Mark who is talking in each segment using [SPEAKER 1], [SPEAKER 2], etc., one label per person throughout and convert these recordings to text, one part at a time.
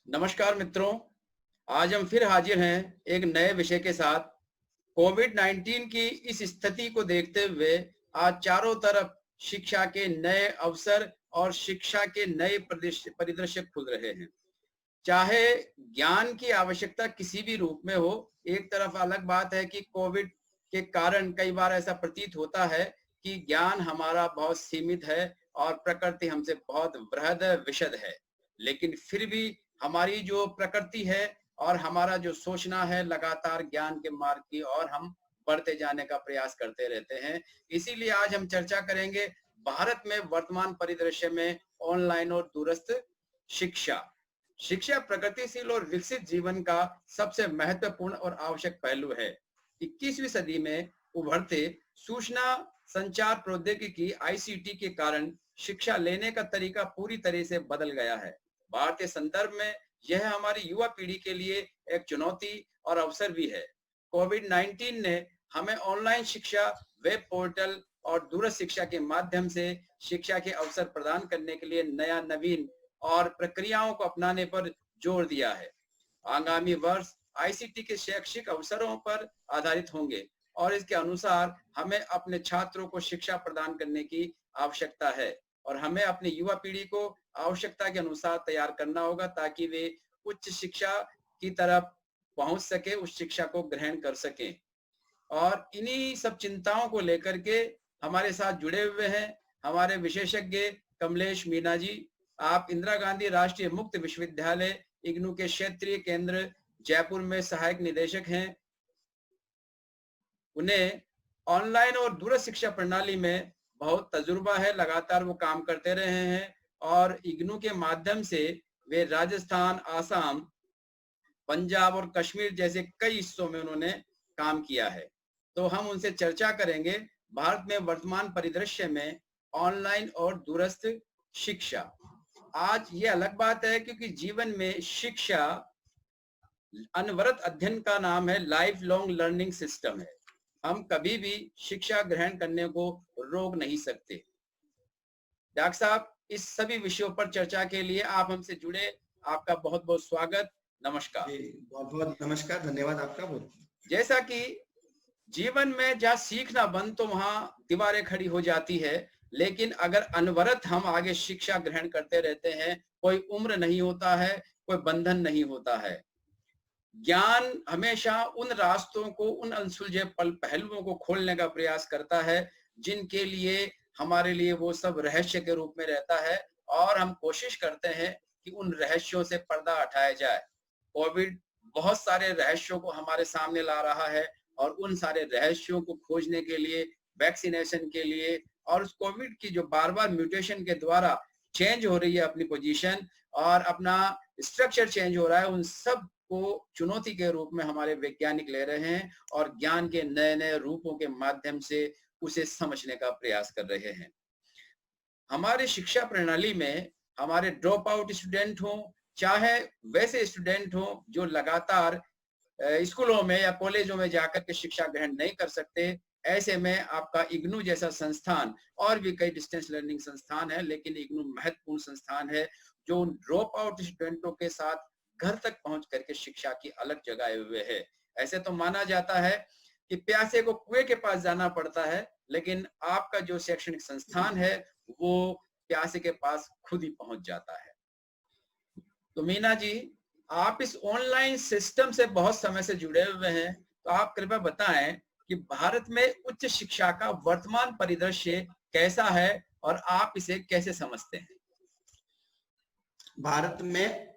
[SPEAKER 1] नमस्कार मित्रों, आज हम फिर हाजिर हैं एक नए विषय के साथ। कोविड-19 की इस स्थिति को देखते हुए आज चारों तरफ शिक्षा के नए अवसर और शिक्षा के नए परिदृश्य खुल रहे हैं। चाहे ज्ञान की आवश्यकता किसी भी रूप में हो, एक तरफ अलग बात है कि कोविड के कारण कई बार ऐसा प्रतीत होता है कि ज्ञान हमारा बहुत सीमित है और प्रकृति हमसे बहुत वृहद विशद है। लेकिन फिर भी हमारी जो प्रकृति है और हमारा जो सोचना है लगातार ज्ञान के मार्ग की और हम बढ़ते जाने का प्रयास करते रहते हैं। इसीलिए आज हम चर्चा करेंगे भारत में वर्तमान परिदृश्य में ऑनलाइन और दूरस्थ शिक्षा। शिक्षा प्रगतिशील और विकसित जीवन का सबसे महत्वपूर्ण और आवश्यक पहलू है। 21वीं सदी में उभरते सूचना संचार प्रौद्योगिकी आईसीटी के कारण शिक्षा लेने का तरीका पूरी तरह से बदल गया है। भारतीय संदर्भ में यह हमारी युवा पीढ़ी के लिए एक चुनौती और अवसर भी है। कोविड-19 ने हमें ऑनलाइन शिक्षा, वेब पोर्टल और दूरस्थ शिक्षा के माध्यम से शिक्षा के अवसर प्रदान करने के लिए नवीन और प्रक्रियाओं को अपनाने पर जोर दिया है। आगामी वर्ष आईसीटी के शैक्षिक अवसरों पर आधारित होंगे और इसके अनुसार हमें अपने छात्रों को शिक्षा प्रदान करने की आवश्यकता है और हमें अपनी युवा पीढ़ी को आवश्यकता के अनुसार तैयार करना होगा ताकि वे उच्च शिक्षा की तरफ पहुंच सके, उस शिक्षा को ग्रहण कर सकें। और इन्हीं सब चिंताओं को लेकर के हमारे साथ जुड़े हुए हैं हमारे विशेषज्ञ कमलेश मीना जी। आप इंदिरा गांधी राष्ट्रीय मुक्त विश्वविद्यालय इग्नू के क्षेत्रीय केंद्र जयपुर में सहायक निदेशक हैं। उन्हें ऑनलाइन और दूरस्थ शिक्षा प्रणाली में बहुत तजुर्बा है, लगातार वो काम करते रहे हैं और इग्नू के माध्यम से वे राजस्थान, आसाम, पंजाब और कश्मीर जैसे कई हिस्सों में उन्होंने काम किया है। तो हम उनसे चर्चा करेंगे भारत में वर्तमान परिदृश्य में ऑनलाइन और दूरस्थ शिक्षा। आज ये अलग बात है क्योंकि जीवन में शिक्षा अनवरत अध्ययन का नाम है, लाइफ लॉन्ग लर्निंग सिस्टम है। हम कभी भी शिक्षा ग्रहण करने को रोक नहीं सकते। डॉक्टर साहब, इस सभी विषयों पर चर्चा के लिए आप हमसे जुड़े, आपका बहुत बहुत स्वागत। नमस्कार।
[SPEAKER 2] बहुत बहुत नमस्कार, धन्यवाद आपका। बहुत
[SPEAKER 1] जैसा कि जीवन में जहाँ सीखना बंद तो वहां दीवारें खड़ी हो जाती है, लेकिन अगर अनवरत हम आगे शिक्षा ग्रहण करते रहते हैं, कोई उम्र नहीं होता है, कोई बंधन नहीं होता है। ज्ञान हमेशा उन रास्तों को, उन अनसुलझे पहलुओं को खोलने का प्रयास करता है जिनके लिए हमारे लिए वो सब रहस्य के रूप में रहता है और हम कोशिश करते हैं कि उन रहस्यों से पर्दा हटाया जाए। कोविड बहुत सारे रहस्यों को हमारे सामने ला रहा है और उन सारे रहस्यों को खोजने के लिए, वैक्सीनेशन के लिए और उस कोविड की जो बार-बार म्यूटेशन के द्वारा चेंज हो रही है अपनी पोजीशन और अपना स्ट्रक्चर चेंज हो रहा है, उन सब को चुनौती के रूप में हमारे वैज्ञानिक ले रहे हैं और ज्ञान के नए-नए रूपों के माध्यम से उसे समझने का प्रयास कर रहे हैं। हमारी शिक्षा प्रणाली में हमारे ड्रॉप आउट स्टूडेंट हों, चाहे वैसे स्टूडेंट हों जो लगातार स्कूलों में या कॉलेजों में जाकर के शिक्षा ग्रहण नहीं कर सकते, ऐसे में आपका इग्नू जैसा संस्थान और भी कई डिस्टेंस लर्निंग संस्थान है, लेकिन इग्नू महत्वपूर्ण संस्थान है जो उन ड्रॉप आउट स्टूडेंटों के साथ घर तक पहुंच करके शिक्षा की अलग जगाए हुए है। ऐसे तो माना जाता है कि प्यासे को कुएं के पास जाना पड़ता है, लेकिन आपका जो शैक्षणिक संस्थान है वो प्यासे के पास खुद ही पहुंच जाता है। तो मीना जी, आप इस ऑनलाइन सिस्टम से बहुत समय से जुड़े हुए हैं, तो आप कृपया बताएं कि भारत में उच्च शिक्षा का वर्तमान परिदृश्य कैसा है और आप इसे कैसे समझते हैं?
[SPEAKER 2] भारत में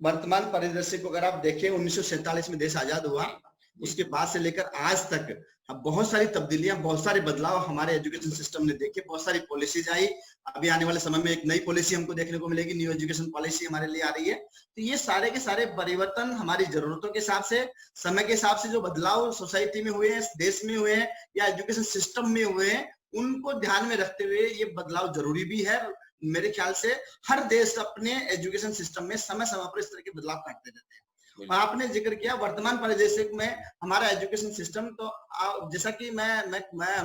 [SPEAKER 2] वर्तमान परिदृश्य को अगर आप देखें, 1947 में देश आजाद हुआ, उसके बाद से लेकर आज तक बहुत सारी तब्दीलियां, बहुत सारे बदलाव हमारे एजुकेशन सिस्टम ने देखे, बहुत सारी पॉलिसीज आई। अभी आने वाले समय में एक नई पॉलिसी हमको देखने को मिलेगी, न्यू एजुकेशन पॉलिसी हमारे लिए आ रही है। तो ये सारे के सारे परिवर्तन हमारी जरूरतों के हिसाब से, समय के हिसाब से जो बदलाव सोसाइटी में हुए हैं, देश में हुए हैं या एजुकेशन सिस्टम में हुए हैं, उनको ध्यान में रखते हुए ये बदलाव जरूरी भी है। मेरे ख्याल से हर देश अपने एजुकेशन सिस्टम में समय समय पर इस तरह के बदलाव करते रहते हैं। और आपने जिक्र किया वर्तमान परिदृश्य में हमारा एजुकेशन सिस्टम, तो जैसा कि मैं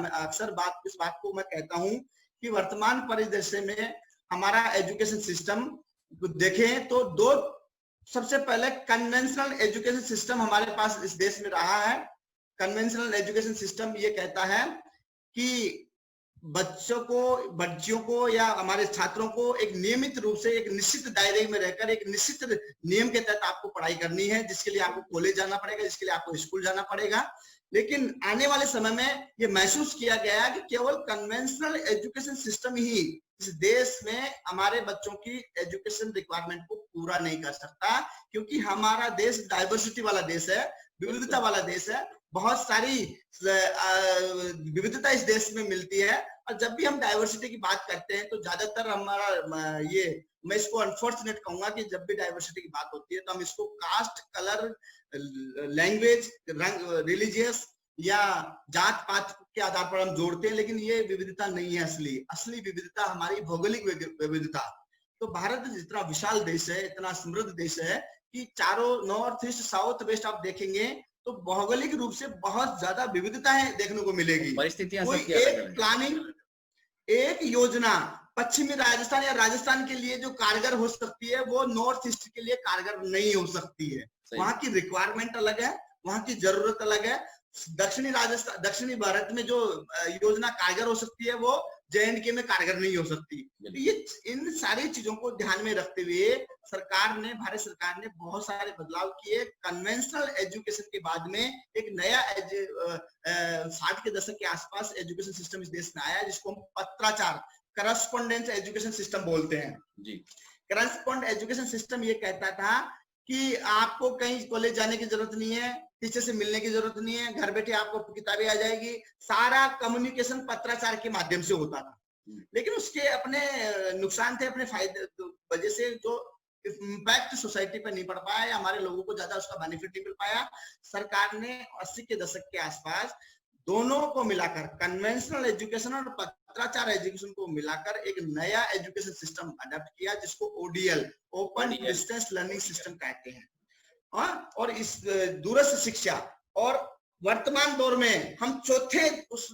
[SPEAKER 2] अक्सर इस बात को मैं कहता हूं कि वर्तमान परिदृश्य में हमारा एजुकेशन सिस्टम को देखें तो दो, सबसे पहले कन्वेंशनल एजुकेशन सिस्टम हमारे पास इस देश में रहा है। कन्वेंशनल एजुकेशन सिस्टम ये कहता है कि बच्चियों को या हमारे छात्रों को एक नियमित रूप से एक निश्चित दायरे में रहकर एक निश्चित नियम के तहत आपको पढ़ाई करनी है, जिसके लिए आपको कॉलेज जाना पड़ेगा, जिसके लिए आपको स्कूल जाना पड़ेगा। लेकिन आने वाले समय में ये महसूस किया गया कि केवल कन्वेंशनल एजुकेशन सिस्टम ही इस देश में हमारे बच्चों की एजुकेशन रिक्वायरमेंट को पूरा नहीं कर सकता, क्योंकि हमारा देश डाइवर्सिटी वाला देश है, विविधता वाला देश है। बहुत सारी विविधता इस देश में मिलती है, और जब भी हम डाइवर्सिटी की बात करते हैं तो ज्यादातर हमारा ये, मैं इसको अनफॉर्चुनेट कहूंगा कि जब भी डाइवर्सिटी की बात होती है तो हम इसको कास्ट, कलर, लैंग्वेज, रिलीजियस या जात पात के आधार पर हम जोड़ते हैं, लेकिन ये विविधता नहीं है। असली विविधता हमारी भौगोलिक विविधता। तो भारत जितना विशाल देश है, इतना समृद्ध देश है कि चारों नॉर्थ ईस्ट साउथ वेस्ट आप देखेंगे तो भौगोलिक रूप से बहुत ज्यादा विविधताएं देखने को मिलेगी।
[SPEAKER 1] परिस्थितियां
[SPEAKER 2] कोई एक प्लानिंग, एक योजना पश्चिमी राजस्थान या राजस्थान के लिए जो कारगर हो सकती है वो नॉर्थ ईस्ट के लिए कारगर नहीं हो सकती है। वहां की रिक्वायरमेंट अलग है, वहां की जरूरत अलग है। दक्षिणी भारत में जो योजना कारगर हो सकती है वो J&K में कारगर नहीं हो सकती। तो ये इन सारी चीजों को ध्यान में रखते हुए भारत सरकार ने बहुत सारे बदलाव किए। कन्वेंशनल एजुकेशन के बाद में एक नया 60 के दशक के आसपास एजुकेशन सिस्टम इस देश में आया, जिसको हम पत्राचार, करस्पॉन्डेंस एजुकेशन सिस्टम बोलते हैं जी। करस्पॉन्डेंस एजुकेशन सिस्टम ये कहता था कि आपको कहीं कॉलेज जाने की जरूरत नहीं है, टीचर से मिलने की जरूरत नहीं है, घर बैठे आपको किताबें आ जाएगी, सारा कम्युनिकेशन पत्राचार के माध्यम से होता था। लेकिन उसके अपने नुकसान थे, अपने फायदे वजह से जो इम्पैक्ट सोसाइटी पर नहीं पड़ पाया या हमारे लोगों को ज्यादा उसका बेनिफिट नहीं मिल पाया। सरकार ने 80 के दशक के आसपास दोनों को मिलाकर, कन्वेंशनल एजुकेशन और पत्राचार एजुकेशन को मिलाकर एक नया एजुकेशन सिस्टम अडॉप्ट किया, जिसको ODL, open distance learning system कहते हैं। और इस दूरस्थ शिक्षा, और वर्तमान दौर में हम चौथे उस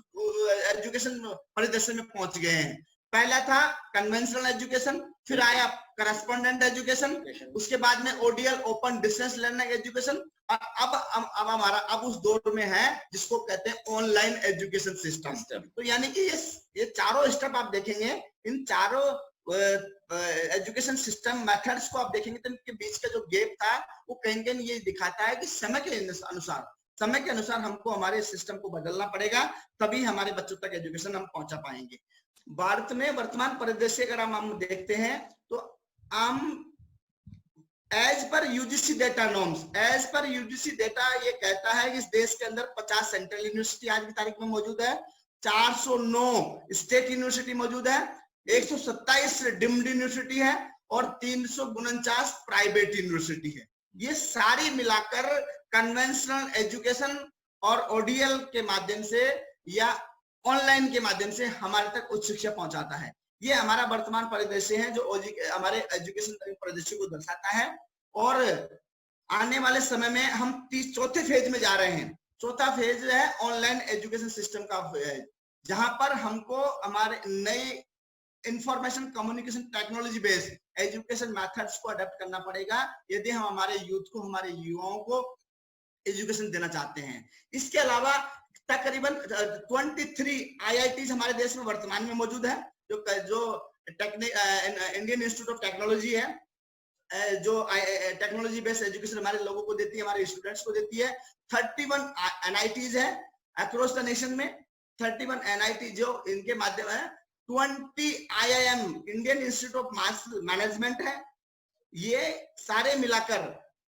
[SPEAKER 2] एजुकेशन परिदृश्य में पहुंच गए हैं। पहला था कन्वेंशनल एजुकेशन, फिर आया करस्पॉन्डेंट एजुकेशन, उसके बाद में ODL, open distance learning education, और अब हमारा उस दौर में है जिसको कहते हैं ऑनलाइन एजुकेशन सिस्टम। तो यानी कि ये चारों स्टेप आप देखेंगे, इन चारों एजुकेशन सिस्टम मेथड्स को आप देखेंगे तो इनके बीच का जो गैप था वो कहीं कहीं ये दिखाता है कि समय के अनुसार हमको हमारे सिस्टम को बदलना पड़ेगा, तभी हमारे बच्चों तक एजुकेशन हम पहुंचा पाएंगे। भारत में वर्तमान परिदृश्य अगर हम देखते हैं तो as per UGC data norms, as per UGC data ये कहता है कि इस देश के अंदर 50 सेंट्रल यूनिवर्सिटी आज की तारीख में मौजूद है, 409 स्टेट यूनिवर्सिटी मौजूद है, 127 डिम्ड यूनिवर्सिटी है और 349 प्राइवेट यूनिवर्सिटी है। ये सारी मिलाकर कन्वेंशनल एजुकेशन और ODL के माध्यम से या ऑनलाइन के माध्यम से हमारे तक उच्च शिक्षा पहुंचाता है। ये हमारा वर्तमान परिदृश्य है जो हमारे एजुकेशन परिदृश्य को दर्शाता है। और आने वाले समय में हम चौथे फेज में जा रहे हैं। चौथा फेज है ऑनलाइन एजुकेशन सिस्टम का, जहां पर हमको हमारे नए information communication technology based education methods को अडॉप्ट करना पड़ेगा यदि हम हमारे यूथ को, हमारे युवाओं को एजुकेशन देना चाहते हैं। इसके अलावा तकरीबन 23 IITs हमारे देश में वर्तमान में मौजूद है, जो इंडियन इंस्टीट्यूट ऑफ टेक्नोलॉजी है, जो टेक्नोलॉजी बेस्ड एजुकेशन हमारे लोगों को देती है, हमारे स्टूडेंट्स को देती है। 31 NITs है अक्रॉस द नेशन में, 31 NIT जो इनके माध्यम है। 20 IIM Indian institute of mass management है। ये सारे मिलाकर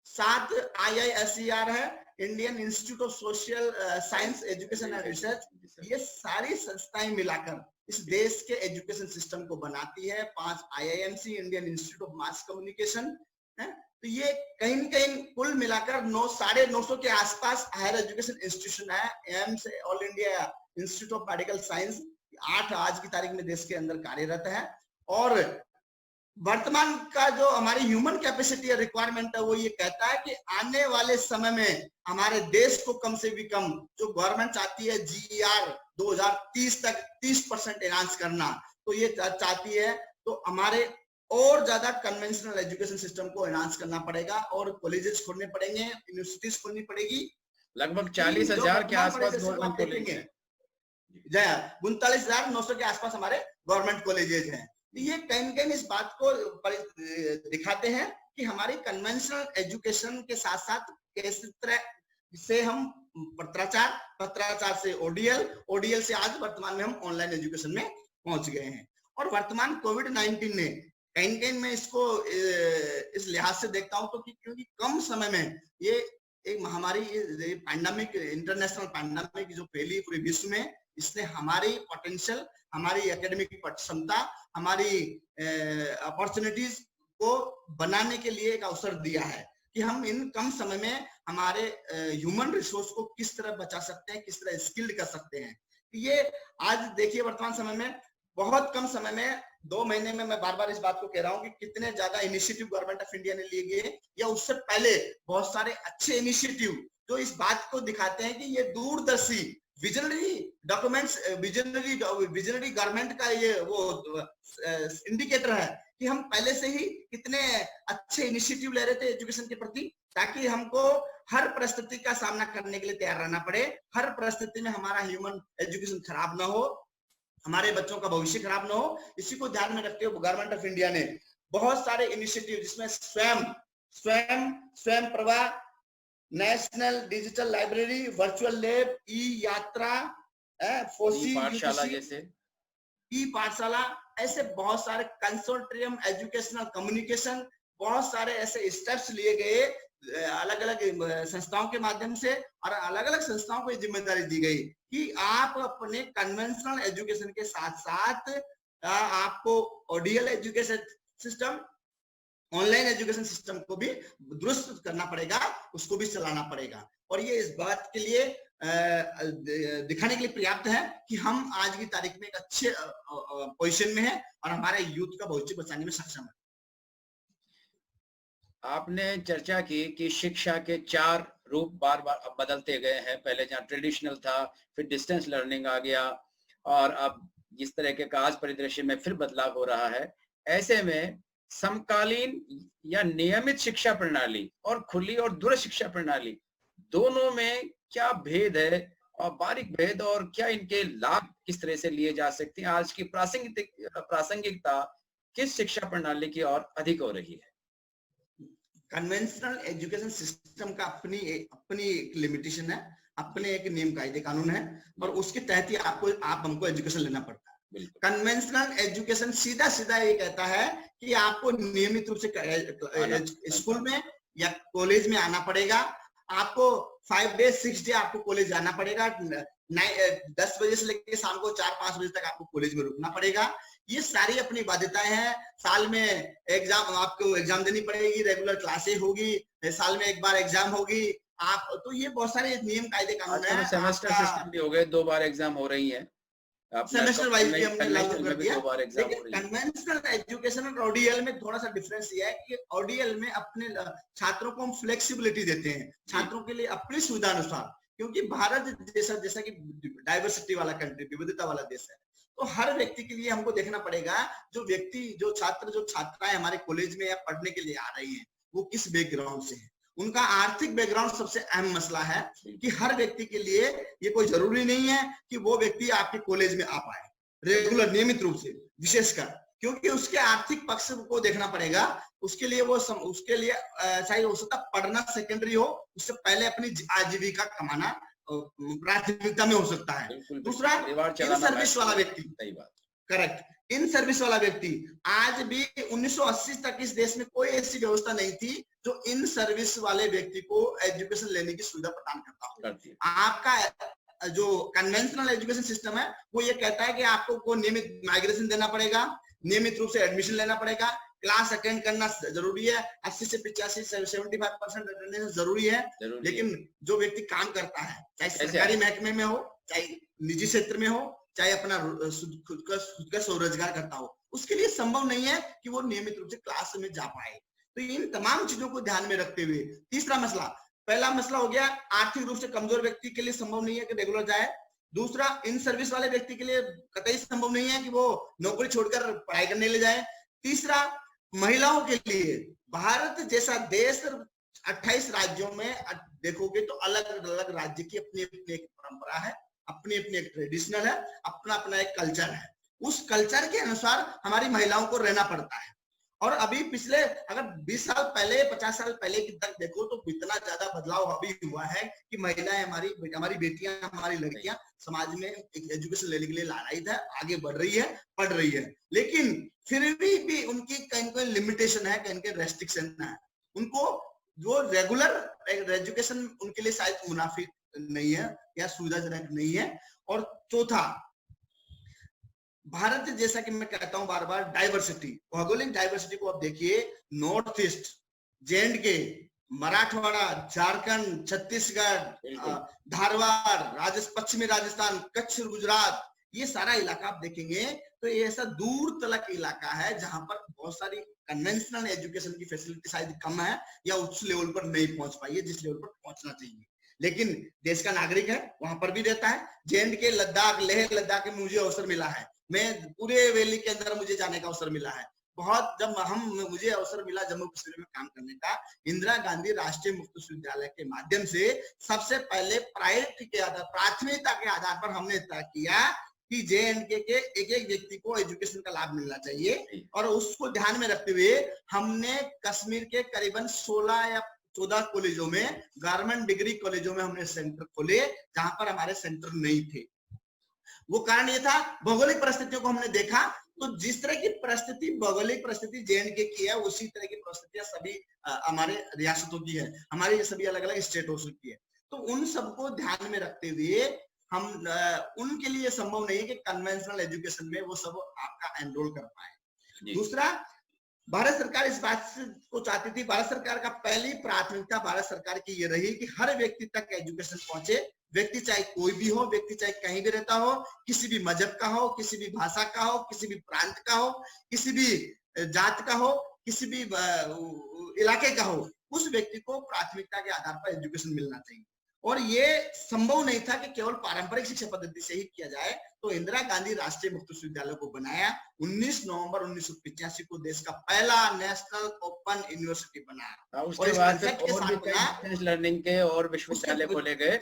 [SPEAKER 2] 7 IISER है, Indian institute of social science education and research. ये सारी संस्थाएं मिलाकर इस देश के एजुकेशन सिस्टम को बनाती है। 5 IIMC Indian institute of mass communication है। तो ये कहीं न कहीं कुल मिलाकर 950 के आसपास हायर एजुकेशन इंस्टीट्यूशन है। AIIMS, all India institute of medical science 8 आज की तारीख में देश के अंदर कार्यरत है। और वर्तमान का जो हमारी ह्यूमन कैपेसिटी रिक्वायरमेंट है वो ये कहता है कि आने वाले समय में हमारे देश को कम से भी कम, जो गवर्नमेंट चाहती है GER 2030 तक 30% एनहांस करना, तो ये चाहती है तो हमारे और ज्यादा कन्वेंशनल एजुकेशन सिस्टम को एनहांस करना पड़ेगा और कॉलेजेस खोलने पड़ेंगे, यूनिवर्सिटीज खोलनी पड़ेगी।
[SPEAKER 1] लगभग 40,000 के आसपास गवर्नमेंट कॉलेज है।
[SPEAKER 2] 39,900 के आसपास हमारे गवर्नमेंट कॉलेजेस हैं। ये कहीं न कहीं इस बात को दिखाते हैं कि हमारी कन्वेंशनल एजुकेशन के साथ साथ किस तरह से हम पत्राचार से ODL से आज वर्तमान में हम ऑनलाइन एजुकेशन में पहुंच गए हैं। और वर्तमान कोविड-19 ने कहीं न कहीं मैं इसको इस लिहाज से देखता हूं तो क्योंकि कम समय में ये एक महामारी, ये पैंडेमिक, इंटरनेशनल पैंडेमिक जो फैली पूरे विश्व में, इसने हमारी पोटेंशियल, हमारी एकेडमिक क्षमता, हमारी अपॉर्चुनिटीज को बनाने के लिए एक अवसर दिया है कि हम इन कम समय में हमारे ह्यूमन रिसोर्स को किस तरह बचा सकते हैं, किस तरह स्किल्ड कर सकते हैं। ये आज देखिए वर्तमान समय में बहुत कम समय में 2 महीने में, मैं बार बार इस बात को कह रहा हूं कि कितने ज्यादा इनिशिएटिव गवर्नमेंट ऑफ इंडिया ने लिए गए, या उससे पहले बहुत सारे अच्छे इनिशिएटिव जो इस बात को दिखाते हैं कि ये दूरदर्शी विजनरी डॉक्यूमेंट्स, विजनरी गवर्नमेंट का ये वो इंडिकेटर है कि हम पहले से ही कितने अच्छे इनिशिएटिव ले रहे थे एजुकेशन के प्रति, ताकि हमको हर परिस्थिति का सामना करने के लिए तैयार रहना पड़े, हर परिस्थिति में हमारा ह्यूमन एजुकेशन खराब ना हो, हमारे बच्चों का भविष्य खराब ना हो। इसी को ध्यान में रखते हुए गवर्नमेंट ऑफ इंडिया ने बहुत सारे इनिशिएटिव, जिसमें स्वयं Prabha, national digital library, virtual lab, यात्रा, पाठशाला, ऐसे बहुत सारे कंसोर्टियम, एजुकेशनल कम्युनिकेशन, बहुत सारे ऐसे स्टेप्स लिए गए अलग अलग संस्थाओं के माध्यम से, और अलग अलग संस्थाओं को जिम्मेदारी दी गई कि आप अपने कन्वेंशनल एजुकेशन के साथ साथ आपको ODL education system, online education system को भी दुरुस्त करना पड़ेगा, उसको भी चलाना पड़ेगा। और ये इस बात के लिए दिखाने के लिए पर्याप्त है कि हम आज की तारीख में एक अच्छे पोजीशन में हैं और हमारे यूथ का भविष्य बचाने में सक्षम है।
[SPEAKER 1] आपने चर्चा की कि शिक्षा के 4 रूप बार बार बदलते गए हैं। पहले जहाँ ट्रेडिशनल था, फिर डिस्टेंस लर्निंग आ गया, और अब जिस तरह के आज परिदृश्य में फिर बदलाव हो रहा है। ऐसे में समकालीन या नियमित शिक्षा प्रणाली और खुली और दूर शिक्षा प्रणाली, दोनों में क्या भेद है, और बारीक भेद, और क्या इनके लाभ किस तरह से लिए जा सकते हैं? आज की प्रासंगिकता किस शिक्षा प्रणाली की ओर अधिक हो रही है?
[SPEAKER 2] कन्वेंशनल एजुकेशन सिस्टम का अपनी एक लिमिटेशन है, अपने एक नियम कायदे कानून है, और उसके तहत ही आप हमको एजुकेशन लेना पड़ता है। कन्वेंशनल एजुकेशन सीधा ये कहता है कि आपको नियमित रूप से स्कूल में या कॉलेज में आना पड़ेगा, आपको 5 डे 6 डे आपको कॉलेज जाना पड़ेगा, 10 बजे से लेकर शाम को 4-5 बजे तक आपको कॉलेज में रुकना पड़ेगा। ये सारी अपनी बाध्यताएं हैं। साल में आपको एग्जाम देनी पड़ेगी, रेगुलर क्लासेस होगी, साल में एक बार एग्जाम होगी, आप तो ये बहुत सारे नियम कायदे कानून है।
[SPEAKER 1] सेमेस्टर सिस्टम भी हो गए, 2 बार एग्जाम हो रही है,
[SPEAKER 2] सेमेस्टर वाइज भी हमने लागू कर दिया। लेकिन कन्वेंशनल एजुकेशन और ODL में थोड़ा सा डिफरेंस ये है कि ODL में अपने छात्रों को हम फ्लेक्सिबिलिटी देते हैं, छात्रों के लिए अपनी सुविधा अनुसार, क्योंकि भारत जैसा कि डाइवर्सिटी वाला कंट्री, विविधता वाला देश है, तो हर व्यक्ति के लिए हमको देखना पड़ेगा, जो छात्राएं हमारे कॉलेज में या पढ़ने के लिए आ रही हैं, वो किस बैकग्राउंड से है। उनका आर्थिक बैकग्राउंड सबसे अहम मसला है कि हर व्यक्ति के लिए ये कोई जरूरी नहीं है कि वो व्यक्ति आपके कॉलेज में आ पाए रेगुलर, नियमित रूप से, विशेषकर क्योंकि उसके आर्थिक पक्ष को देखना पड़ेगा। उसके लिए चाहे हो सकता पढ़ना सेकेंडरी हो, उससे पहले अपनी आजीविका कमाना प्राथमिकता में हो सकता है। दूसरा, इन सर्विस वाला व्यक्ति, करेक्ट, इन सर्विस वाला व्यक्ति, आज भी 1980 तक इस देश में कोई ऐसी व्यवस्था नहीं थी जो इन सर्विस वाले व्यक्ति को एजुकेशन लेने की सुविधा प्रदान करता हो। आपका जो कन्वेंशनल एजुकेशन सिस्टम है वो ये कहता है कि आपको नियमित माइग्रेशन देना पड़ेगा, नियमित रूप से एडमिशन लेना पड़ेगा, क्लास अटेंड करना जरूरी है, 80 से 85 75% अटेंडेंस जरूरी है। लेकिन जो व्यक्ति काम करता है, चाहे सरकारी महकमे में हो, चाहे निजी क्षेत्र में हो, चाहे अपना खुद का स्वरोजगार करता हो, उसके लिए संभव नहीं है कि वो नियमित रूप से क्लास में जा पाए। तो इन तमाम चीजों को ध्यान में रखते हुए तीसरा मसला, पहला मसला हो गया आर्थिक रूप से कमजोर व्यक्ति के लिए संभव नहीं है कि रेगुलर जाए। दूसरा, इन सर्विस वाले व्यक्ति के लिए कतई संभव नहीं है कि वो नौकरी छोड़कर पढ़ाई करने ले जाए। तीसरा, महिलाओं के लिए भारत जैसा देश 28 राज्यों में देखोगे तो अलग अलग राज्य की अपनी अपनी एक परंपरा है, अपनी अपनी एक ट्रेडिशनल है, अपना अपना एक कल्चर है। उस कल्चर के अनुसार हमारी महिलाओं को रहना पड़ता है। और अभी पिछले अगर 20 साल पहले 50 साल पहले की तक देखो तो इतना ज्यादा बदलाव अभी हुआ है कि महिलाएं, हमारी बेटियां, हमारी लड़कियां समाज में एक एजुकेशन लेने के लिए लालायित है, आगे बढ़ रही है, पढ़ रही है। लेकिन फिर भी उनकी कहीं कोई लिमिटेशन है, कहीं रेस्ट्रिक्शन है। उनको जो रेगुलर एजुकेशन उनके लिए शायद मुनाफी नहीं है या सुविधाजनक नहीं है। और चौथा, भारत जैसा कि मैं कहता हूं बार बार, डाइवर्सिटी, भौगोलिक डाइवर्सिटी को आप देखिए, north east, J&K, Marathwada, Jharkhand, Chhattisgarh, Dharwad, पश्चिमी राजस्थान, कच्छ, गुजरात, ये सारा इलाका आप देखेंगे तो ये ऐसा दूर तलक इलाका है जहां पर बहुत सारी कन्वेंशनल एजुकेशन की फैसिलिटी शायद कम है या उस लेवल पर नहीं पहुंच पाई है जिस लेवल पर पहुंचना चाहिए। लेकिन देश का नागरिक है, वहां पर भी रहता है। J&K, लद्दाख, लेह लद्दाख में मुझे अवसर मिला है, मैं पूरे वैली के अंदर मुझे जाने का अवसर मिला है। बहुत जब मुझे अवसर मिला जम्मू कश्मीर में काम करने का, इंदिरा गांधी राष्ट्रीय मुक्त विश्वविद्यालय के माध्यम से सबसे पहले प्रायोरिटी के आधार, प्राथमिकता के आधार पर हमने तय किया कि J&K के एक एक व्यक्ति को एजुकेशन का लाभ मिलना चाहिए। और उसको ध्यान में रखते हुए हमने कश्मीर के करीबन 16 या 14 कॉलेजों में, गवर्नमेंट डिग्री कॉलेजों में हमने सेंटर खोले जहां पर हमारे सेंटर नहीं थे। वो कारण ये था, भौगोलिक परिस्थितियों को हमने देखा तो जिस तरह की परिस्थिति, भौगोलिक परिस्थिति J&K की है, उसी तरह की परिस्थितियां सभी हमारे रियासतों की है, हमारी सभी अलग अलग स्टेटों की है। तो उन सबको ध्यान में रखते हुए हम उनके लिए संभव नहीं है कि कन्वेंशनल एजुकेशन में वो सब आपका एनरोल कर पाए। दूसरा, भारत सरकार इस बात को चाहती थी, भारत सरकार का पहली प्राथमिकता भारत सरकार की ये रही कि हर व्यक्ति तक एजुकेशन पहुंचे। व्यक्ति चाहे कोई भी हो, व्यक्ति चाहे कहीं भी रहता हो, किसी भी मजहब का हो, किसी भी भाषा का हो, किसी भी प्रांत का हो, किसी भी जात का हो, किसी भी इलाके का हो, उस व्यक्ति को प्राथमिकता के आधार पर एजुकेशन मिलना चाहिए। और ये संभव नहीं था कि केवल पारंपरिक शिक्षा पद्धति से ही किया जाए, तो इंदिरा गांधी राष्ट्रीय मुक्त विश्वविद्यालय को बनाया। 19 नवंबर 1985 को देश का पहला नेशनल ओपन यूनिवर्सिटी बना।
[SPEAKER 1] उसके बाद डिस्टेंस लर्निंग के और विश्वविद्यालय खोले गए,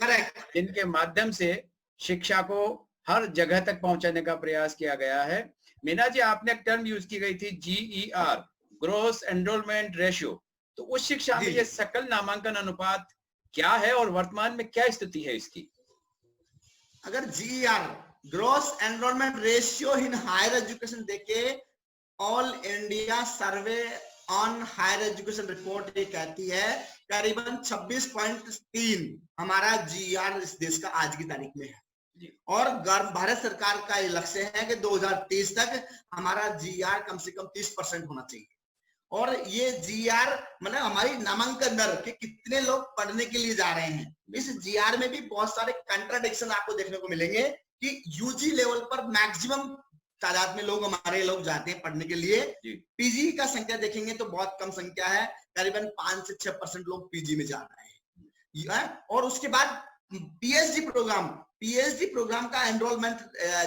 [SPEAKER 1] जिनके माध्यम से शिक्षा को हर जगह तक पहुंचाने का प्रयास किया गया है। मीना जी, आपने एक टर्म यूज की गई थी GER, ग्रोस एनरोलमेंट रेशियो, तो उस शिक्षा में ये सकल नामांकन अनुपात क्या है और वर्तमान में क्या स्थिति है इसकी?
[SPEAKER 2] अगर GER, gross enrolment ratio in higher education देखे, all India survey on higher education report ये कहती है करीबन 26.3 हमारा GER इस देश का आज की तारीख में है। और भारत सरकार का ये लक्ष्य है कि 2030 तक हमारा GER कम से कम 30% होना चाहिए। और ये GER मतलब हमारी नामांकन दर के कितने लोग पढ़ने के लिए जा रहे हैं। इस GER में भी बहुत सारे कंट्राडिक्शन आपको देखने को मिलेंगे कि UG लेवल पर मैक्सिमम तादाद में लोग हमारे जाते हैं पढ़ने के लिए। PG का संख्या देखेंगे तो बहुत कम संख्या है, करीबन 5 से 6% लोग PG में जा रहे हैं। और उसके बाद PhD प्रोग्राम का एनरोलमेंट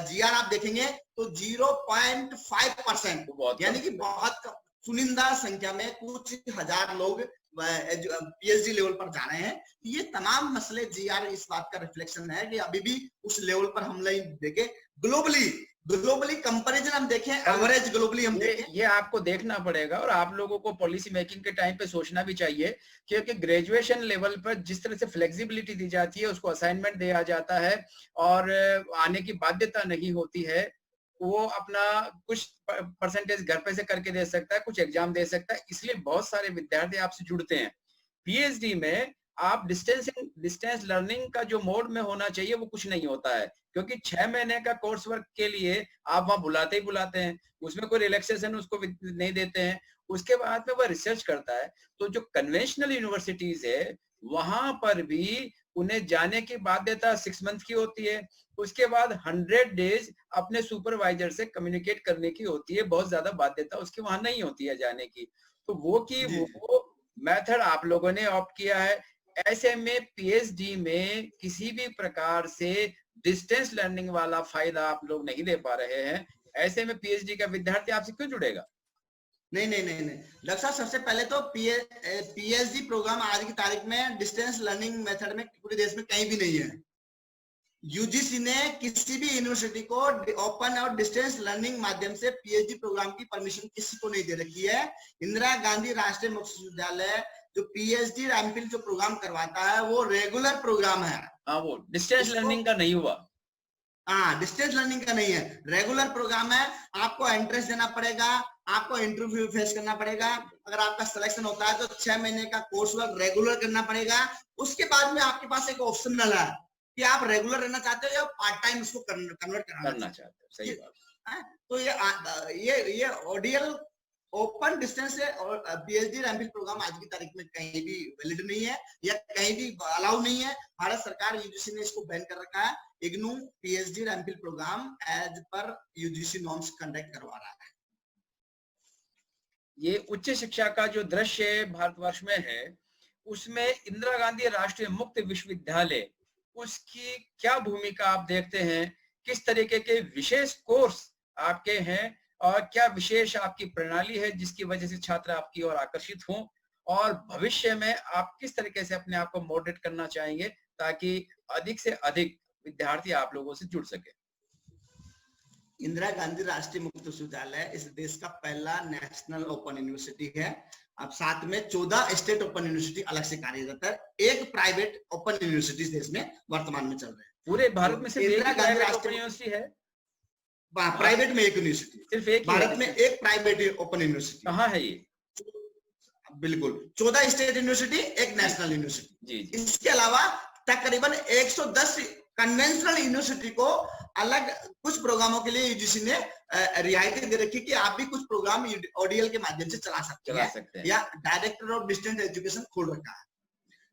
[SPEAKER 2] GER आप देखेंगे तो 0.5%, यानी कि बहुत कम, चुनिंदा संख्या में कुछ हजार लोग PhD लेवल पर जा रहे हैं। ये तमाम मसले GER इस बात का रिफ्लेक्शन है कि अभी भी उस लेवल पर हम नहीं देखे। ग्लोबली कंपैरिजन हम देखें, एवरेज ग्लोबली हम देखें,
[SPEAKER 1] ये आपको देखना पड़ेगा और आप लोगों को पॉलिसी मेकिंग के टाइम पे सोचना भी चाहिए, क्योंकि ग्रेजुएशन लेवल पर जिस तरह से फ्लेक्सिबिलिटी दी जाती है, उसको असाइनमेंट दिया जाता है और आने की बाध्यता नहीं होती है। वो अपना कुछ परसेंटेज घर पे से करके दे सकता है, कुछ एग्जाम दे सकता है, इसलिए बहुत सारे विद्यार्थी आपसे जुड़ते हैं। PhD में आप डिस्टेंस लर्निंग का जो मोड में होना चाहिए वो कुछ नहीं होता है, क्योंकि 6 महीने का कोर्स वर्क के लिए आप वहां बुलाते ही बुलाते हैं, उसमें कोई रिलैक्सेशन उसको नहीं देते हैं। उसके बाद में वह रिसर्च करता है। तो जो कन्वेंशनल यूनिवर्सिटीज है वहां पर भी उन्हें जाने की बाध्यता 6 मंथ की होती है। उसके बाद 100 डेज अपने सुपरवाइजर से कम्युनिकेट करने की होती है। बहुत ज्यादा बाध्यता उसकी वहां नहीं होती है जाने की। तो वो मेथड आप लोगों ने ऑप्ट किया है। ऐसे में पीएचडी में किसी भी प्रकार से डिस्टेंस लर्निंग वाला फायदा आप लोग नहीं ले पा रहे हैं। ऐसे में पीएचडी का विद्यार्थी आपसे क्यों जुड़ेगा?
[SPEAKER 2] नहीं नहीं नहीं नहीं डॉक्टर साहब, सबसे पहले तो पीएचडी प्रोग्राम आज की तारीख में डिस्टेंस लर्निंग मेथड में पूरे देश में कहीं भी नहीं है। यूजीसी ने किसी भी यूनिवर्सिटी को ओपन और डिस्टेंस लर्निंग माध्यम से पीएचडी प्रोग्राम की परमिशन किसी को नहीं दे रखी है। इंदिरा गांधी राष्ट्रीय मुक्त विश्वविद्यालय जो पीएचडी एमफिल जो प्रोग्राम करवाता है वो रेगुलर प्रोग्राम है।
[SPEAKER 1] हाँ, वो डिस्टेंस लर्निंग का नहीं हुआ।
[SPEAKER 2] हाँ, डिस्टेंस लर्निंग का नहीं है, रेगुलर प्रोग्राम है। आपको एंट्रेंस देना पड़ेगा, आपको इंटरव्यू फेस करना पड़ेगा। अगर आपका सिलेक्शन होता है तो 6 महीने का कोर्स वर्क रेगुलर करना पड़ेगा। उसके बाद में आपके पास एक ऑप्शनल है कि आप रेगुलर रहना चाहते हो या पार्ट टाइम उसको कन्वर्ट करना चाहते हो।
[SPEAKER 1] सही बात है।
[SPEAKER 2] तो ये ओडीएल ओपन डिस्टेंस है और पीएचडी एमफिल प्रोग्राम आज की तारीख में कहीं भी वैलिड नहीं है या कहीं भी अलाउ नहीं है। भारत सरकार यूजीसी ने इसको बैन कर रखा है। IGNOU PhD MPhil programme as per UGC norms conduct करवा रहा है।
[SPEAKER 1] ये उच्च शिक्षा का जो दृश्य भारतवर्ष में है उसमें इंदिरा गांधी राष्ट्रीय मुक्त विश्वविद्यालय उसकी क्या भूमिका आप देखते हैं? किस तरीके के विशेष कोर्स आपके हैं और क्या विशेष आपकी प्रणाली है जिसकी वजह से छात्र आपकी ओर आकर्षित हों? और भविष्य में आप किस तरीके से अपने आप को मोटिवेट करना चाहेंगे ताकि अधिक से अधिक विद्यार्थी आप लोगों से जुड़ सके?
[SPEAKER 2] इंदिरा गांधी राष्ट्रीय मुक्त विश्वविद्यालय इस देश का पहला नेशनल ओपन यूनिवर्सिटी है। अब साथ में 14 स्टेट ओपन यूनिवर्सिटी अलग से कार्यरत है। एक प्राइवेट ओपन यूनिवर्सिटी देश में वर्तमान में चल रहे हैं।
[SPEAKER 1] पूरे भारत में सिर्फ एक प्राइवेट ओपन यूनिवर्सिटी है?
[SPEAKER 2] प्राइवेट में एक यूनिवर्सिटी,
[SPEAKER 1] सिर्फ एक
[SPEAKER 2] भारत में एक प्राइवेट ओपन यूनिवर्सिटी।
[SPEAKER 1] कहाँ है ये?
[SPEAKER 2] बिल्कुल 14 स्टेट यूनिवर्सिटी, एक नेशनल यूनिवर्सिटी। इसके अलावा तकरीबन 110 कन्वेंशनल यूनिवर्सिटी को अलग कुछ प्रोग्रामों के लिए यूजीसी ने रियायतें दे रखी कि आप भी कुछ प्रोग्राम ओडीएल के माध्यम से चला सकते हैं या डायरेक्टर ऑफ डिस्टेंस एजुकेशन खोल रखा है।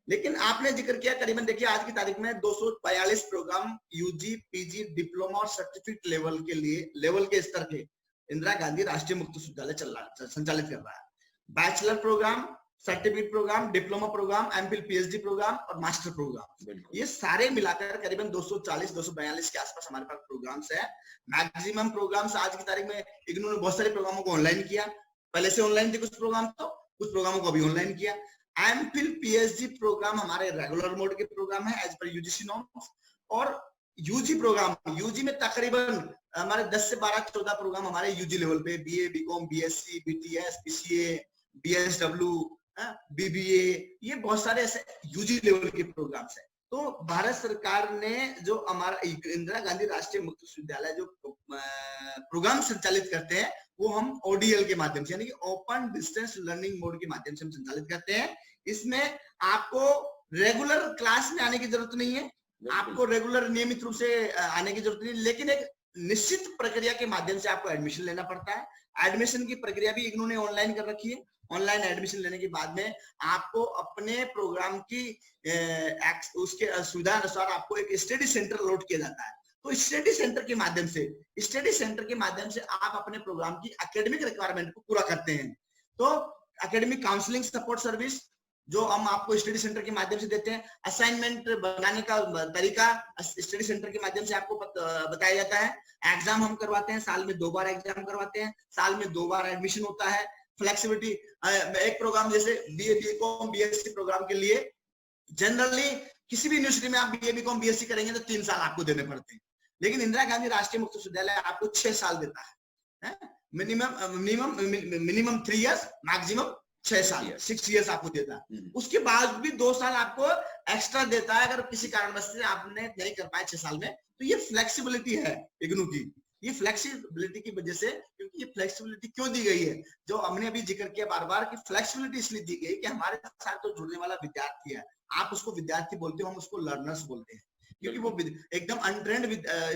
[SPEAKER 2] लेकिन आपने जिक्र किया करीबन देखिए आज की तारीख में 242 प्रोग्राम यूजी, पीजी, डिप्लोमा और सर्टिफिकेट लेवल के स्तर के इंदिरा गांधी राष्ट्रीय मुक्त विश्वविद्यालय संचालित कर रहा है। Bachelor programme, certificate programme, diploma programme, MPhil PhD programme और मास्टर प्रोग्राम, ये सारे मिलाकर करीबन 240-242 के आसपास हमारे पास प्रोग्राम्स है। मैक्सिमम प्रोग्राम्स आज की तारीख में इग्नू ने बहुत सारे प्रोग्रामों को ऑनलाइन किया। पहले से ऑनलाइन थे कुछ प्रोग्राम, तो कुछ प्रोग्रामों को अभी ऑनलाइन किया। एमफिल पीएचडी प्रोग्राम हमारे रेगुलर मोड के प्रोग्राम है एज पर यूजीसी नॉर्म्स। और यूजी प्रोग्राम, यूजी में तकरीबन हमारे 10 से 12-14 प्रोग्राम हमारे यूजी लेवल पे, BA, BCom, BSc, BTS, BCA, BSW, BBA, ये बहुत सारे ऐसे यूजी लेवल के प्रोग्राम्स हैं। तो भारत सरकार ने जो हमारा इंदिरा गांधी राष्ट्रीय मुक्त विश्वविद्यालय जो प्रोग्राम संचालित करते हैं वो हम ओडीएल के माध्यम से यानी कि ओपन डिस्टेंस लर्निंग मोड के माध्यम से हम संचालित करते हैं। इसमें आपको रेगुलर क्लास में आने की जरूरत नहीं है, आपको रेगुलर नियमित रूप से आने की जरूरत नहीं, लेकिन एक निश्चित प्रक्रिया के माध्यम से आपको एडमिशन लेना पड़ता है। एडमिशन की प्रक्रिया भी इग्नू ने ऑनलाइन कर रखी है। ऑनलाइन एडमिशन लेने के बाद में आपको अपने प्रोग्राम की उसके सुविधा अनुसार आपको एक स्टडी सेंटर अलॉट किया जाता है। तो स्टडी सेंटर के माध्यम से आप अपने प्रोग्राम की एकेडमिक रिक्वायरमेंट को पूरा करते हैं। तो एकेडमिक काउंसलिंग सपोर्ट सर्विस जो हम आपको स्टडी सेंटर के माध्यम से देते हैं, असाइनमेंट बनाने का तरीका स्टडी सेंटर के माध्यम से आपको बताया जाता है। एग्जाम हम करवाते हैं, साल में 2 बार एग्जाम करवाते हैं, साल में 2 बार एडमिशन होता है। फ्लेक्सिबिलिटी, एक प्रोग्राम जैसे बीए, बीकॉम, बीएससी प्रोग्राम के लिए जनरली किसी भी यूनिवर्सिटी में आप बीए, बीकॉम, बीएससी करेंगे तो 3 साल आपको देने पड़ते हैं, लेकिन इंदिरा गांधी राष्ट्रीय मुक्त विश्वविद्यालय आपको 6 साल देता है। मिनिमम 3 इयर्स, मैक्सिमम 6 साल, 6 इयर्स आपको देता है। उसके बाद भी 2 साल आपको एक्स्ट्रा देता है अगर किसी कारणवश से आपने नहीं कर पाए 6 साल में। तो ये फ्लेक्सिबिलिटी है इग्नू की। ये फ्लेक्सिबिलिटी की वजह से, क्योंकि ये फ्लेक्सिबिलिटी क्यों दी गई है, जो हमने अभी जिक्र किया बार बार कि फ्लेक्सिबिलिटी इसलिए दी गई कि हमारे साथ तो जुड़ने वाला विद्यार्थी है, आप उसको विद्यार्थी बोलते हो, हम उसको लर्नर्स बोलते हैं, क्योंकि वो एकदम अनट्रेंड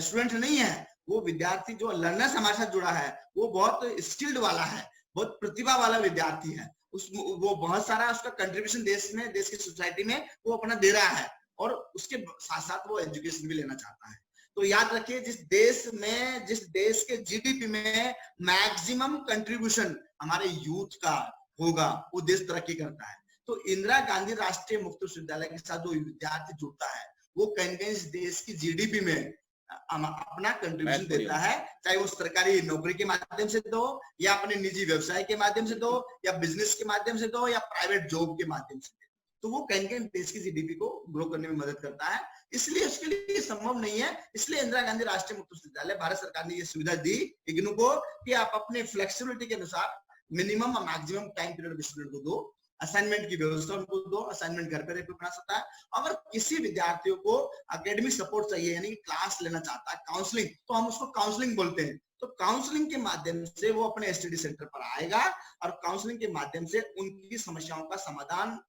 [SPEAKER 2] स्टूडेंट नहीं है। वो विद्यार्थी जो लर्नर्स हमारे साथ जुड़ा है वो बहुत स्किल्ड वाला है, बहुत प्रतिभा वाला विद्यार्थी है। वो बहुत सारा उसका कंट्रीब्यूशन देश की सोसाइटी में वो अपना दे रहा है और उसके साथ साथ वो एजुकेशन भी लेना चाहता है। तो याद रखिए, जिस देश के जीडीपी में मैक्सिमम कंट्रीब्यूशन हमारे यूथ का होगा, वो देश तरक्की करता है। तो इंदिरा गांधी राष्ट्रीय मुक्त विश्वविद्यालय के साथ जो विद्यार्थी जुड़ता है, वो कहीं न कहीं इस देश की जीडीपी में अपना कंट्रीब्यूशन देता है, चाहे वो सरकारी नौकरी के माध्यम से दो, या अपने निजी व्यवसाय के माध्यम से दो, या बिजनेस के माध्यम से दो, या प्राइवेट जॉब के माध्यम से दो। तो वो कहीं न कहीं देश की जीडीपी को ग्रो करने में मदद करता है। इसलिए उसके लिए संभव नहीं है। इसलिए इंदिरा गांधी राष्ट्रीय मुक्त विश्वविद्यालय, भारत सरकार ने ये सुविधा दी इग्नू को कि आप अपने फ्लेक्सिबिलिटी के अनुसार मिनिमम और मैक्सिमम टाइम पीरियड स्टूडेंट को दो, असाइनमेंट की व्यवस्था उनको दो, असाइनमेंट घर पे बना सकता है। अगर किसी विद्यार्थियों को एकेडमिक सपोर्ट चाहिए, यानी क्लास लेना चाहता है, काउंसलिंग, तो हम उसको काउंसलिंग बोलते हैं। तो काउंसलिंग के माध्यम से वो अपने स्टडी सेंटर पर आएगा और काउंसलिंग के माध्यम से उनकी समस्याओं का समाधान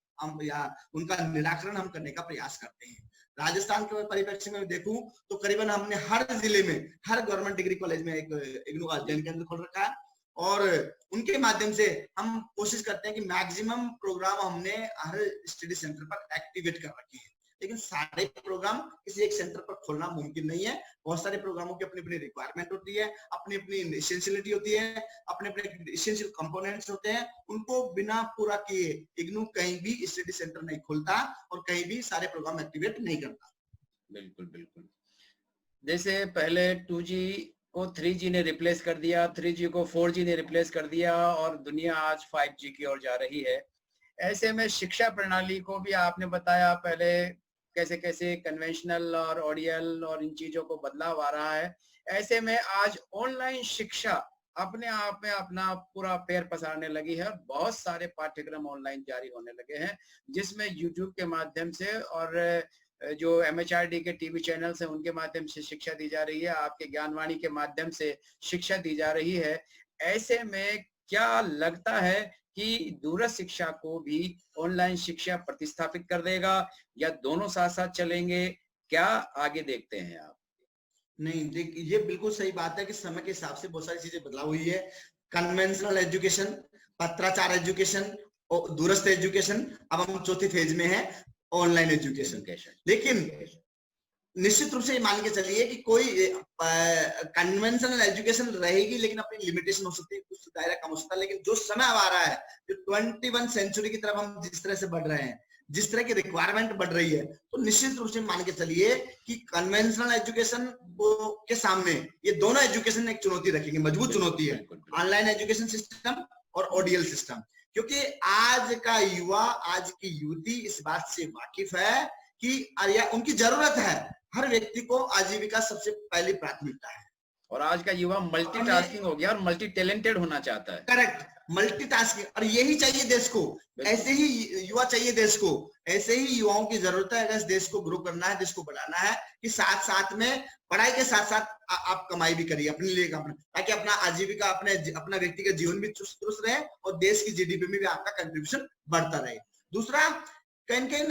[SPEAKER 2] या उनका निराकरण हम करने का प्रयास करते हैं। राजस्थान के परिप्रेक्ष्य में देखूं तो करीबन हमने हर जिले में, हर गवर्नमेंट डिग्री कॉलेज में एक इग्नू अध्ययन केंद्र खोल रखा है, और उनके माध्यम से हम कोशिश करते हैं कि मैक्सिमम प्रोग्राम हमने हर स्टडी सेंटर पर एक्टिवेट कर रखे हैं। लेकिन सारे प्रोग्राम किसी एक सेंटर पर खोलना मुमकिन नहीं है। बहुत सारे प्रोग्रामों की अपनी अपनी रिक्वायरमेंट होती है, अपनी अपनी एसेंशियलिटी होती है, अपने अपने एसेंशियल कंपोनेंट्स होते हैं। उनको बिना पूरा किए इग्नू कहीं भी स्टडी सेंटर नहीं खोलता और कहीं भी सारे प्रोग्राम एक्टिवेट नहीं करता।
[SPEAKER 1] बिल्कुल बिल्कुल। जैसे पहले 2G को 3G ने रिप्लेस कर दिया, 3G को 4G ने रिप्लेस कर दिया, और दुनिया आज 5G की ओर जा रही है। ऐसे में शिक्षा प्रणाली को भी आपने बताया पहले कैसे कैसे कन्वेंशनल और ओडियल और इन चीजों को बदलाव आ रहा है। ऐसे में आज ऑनलाइन शिक्षा अपने आप में अपना पूरा पैर पसारने लगी है और बहुत सारे पाठ्यक्रम ऑनलाइन जारी होने लगे हैं, जिसमें यूट्यूब के माध्यम से और जो MHRD के टीवी चैनल्स हैं उनके माध्यम से शिक्षा दी जा रही है, आपके ज्ञानवाणी के माध्यम से शिक्षा दी जा रही है। ऐसे में क्या लगता है कि दूरस्थ शिक्षा को भी ऑनलाइन शिक्षा प्रतिस्थापित कर देगा, या दोनों साथ साथ चलेंगे? क्या आगे देखते हैं आप?
[SPEAKER 2] नहीं, देखिए ये बिल्कुल सही बात है कि समय के हिसाब से बहुत सारी चीजें बदलाव हुई है। कन्वेंशनल एजुकेशन, पत्राचार एजुकेशन और दूरस्थ एजुकेशन, अब हम चौथी फेज में है, ऑनलाइन एजुकेशन। लेकिन निश्चित रूप से मान के चलिए कि कोई कन्वेंशनल एजुकेशन रहेगी, लेकिन अपनी लिमिटेशन हो सकती है, कुछ दायरा कम हो सकता है। लेकिन जो समय अब आ रहा है, जो 21 सेंचुरी की तरफ हम जिस तरह से बढ़ रहे हैं, जिस तरह की रिक्वायरमेंट बढ़ रही है, तो निश्चित रूप से मान के चलिए कि कन्वेंशनल एजुकेशन के सामने ये दोनों एजुकेशन एक चुनौती रखेंगे, मजबूत चुनौती है, ऑनलाइन एजुकेशन सिस्टम और ओडीएल सिस्टम। क्योंकि आज का युवा, आज की युवती इस बात से वाकिफ है कि उनकी जरूरत है, हर व्यक्ति को आजीविका सबसे पहली प्राथमिकता है।
[SPEAKER 1] और आज का युवा मल्टीटास्किंग हो गया और मल्टी टैलेंटेड होना चाहता है।
[SPEAKER 2] करेक्ट, मल्टीटास्किंग, और यही चाहिए देश को, ऐसे ही युवा चाहिए देश को, ऐसे ही युवाओं की जरूरत है। अगर देश को ग्रो करना है, देश को बढ़ाना है, कि साथ साथ में पढ़ाई के साथ साथ आप कमाई भी करिए अपने लिए, ताकि अपना आजीविका, अपना व्यक्तिगत जीवन भी चुस्त रहे और देश की जीडीपी में भी आपका कंट्रीब्यूशन बढ़ता रहे। दूसरा, कहीं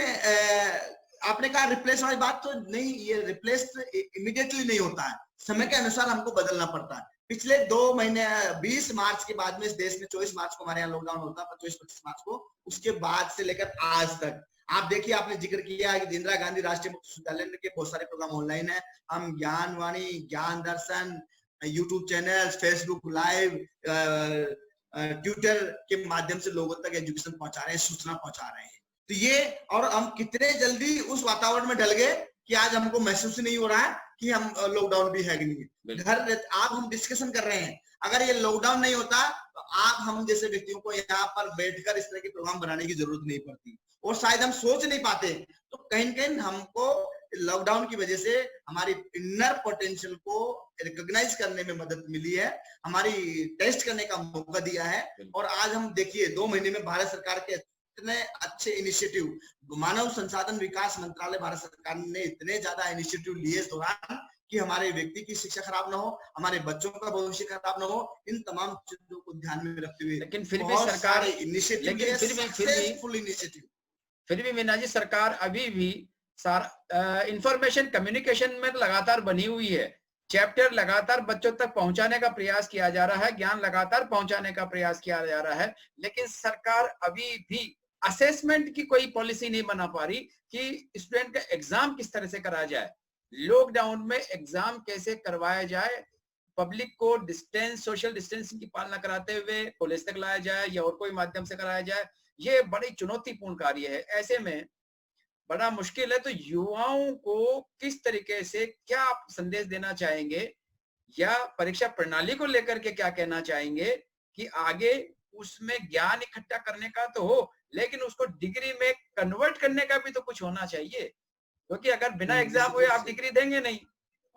[SPEAKER 2] आपने कहा रिप्लेस वाली बात, तो नहीं, ये रिप्लेस इमीडिएटली नहीं होता है, समय के अनुसार हमको बदलना पड़ता है। पिछले 2 महीने 20 मार्च के बाद में इस देश में 24 मार्च को हमारे यहाँ लॉकडाउन होता है, 24-25 मार्च को, उसके बाद से लेकर आज तक आप देखिए, आपने जिक्र किया कि इंदिरा गांधी राष्ट्रीय मुक्त विश्वविद्यालय के बहुत सारे प्रोग्राम ऑनलाइन है। हम Gyanvani, Gyan Darshan, YouTube channel, Facebook live, Twitter के माध्यम से लोगों तक एजुकेशन पहुंचा रहे हैं, सूचना पहुंचा रहे हैं। तो ये, और हम कितने जल्दी उस वातावरण में ढल गए कि आज हमको महसूस नहीं हो रहा है कि हम लॉकडाउन भी है कि नहीं। घर आप हम डिस्कशन कर रहे हैं, अगर ये लॉकडाउन नहीं होता तो आप हम जैसे व्यक्तियों को यहाँ पर बैठकर इस तरह के प्रोग्राम बनाने की जरूरत नहीं पड़ती, और शायद हम सोच नहीं पाते। तो कहीं न कहीं हमको लॉकडाउन की वजह से हमारी इनर पोटेंशियल को रिकॉग्नाइज करने में मदद मिली है, हमारी टेस्ट करने का मौका दिया है। और आज हम देखिए 2 महीने में भारत सरकार के इतने अच्छे इनिशिएटिव, मानव संसाधन विकास मंत्रालय भारत सरकार ने इतने ज्यादा इनिशिएटिव लिए इस दौरान कि हमारे व्यक्ति की शिक्षा खराब ना हो, हमारे बच्चों का भविष्य खराब ना हो, इन तमाम चीजों को ध्यान में रखते हुए।
[SPEAKER 1] लेकिन फिर भी सरकार फिर भी मीना जी, सरकार अभी भी इंफॉर्मेशन कम्युनिकेशन में लगातार बनी हुई है। चैप्टर लगातार बच्चों तक पहुंचाने का प्रयास किया जा रहा है, ज्ञान लगातार पहुंचाने का प्रयास किया जा रहा है, लेकिन सरकार अभी भी असेसमेंट की कोई पॉलिसी नहीं बना पा रही कि स्टूडेंट का एग्जाम किस तरह से कराया जाए, लॉकडाउन में एग्जाम कैसे करवाया जाए, पब्लिक को डिस्टेंस सोशल डिस्टेंसिंग की पालना कराते हुए कॉलेज तक लाया जाए या और कोई माध्यम से कराया जाए। ये बड़ी चुनौतीपूर्ण कार्य है। ऐसे में बड़ा मुश्किल है। तो युवाओं को किस तरीके से क्या आप संदेश देना चाहेंगे या परीक्षा प्रणाली को लेकर के क्या कहना चाहेंगे कि आगे उसमें ज्ञान इकट्ठा करने का तो हो, लेकिन उसको डिग्री में कन्वर्ट करने का भी तो कुछ होना चाहिए, क्योंकि अगर बिना एग्जाम
[SPEAKER 2] निश्चित
[SPEAKER 1] हुए
[SPEAKER 2] रूप
[SPEAKER 1] आप
[SPEAKER 2] से,
[SPEAKER 1] डिग्री देंगे नहीं,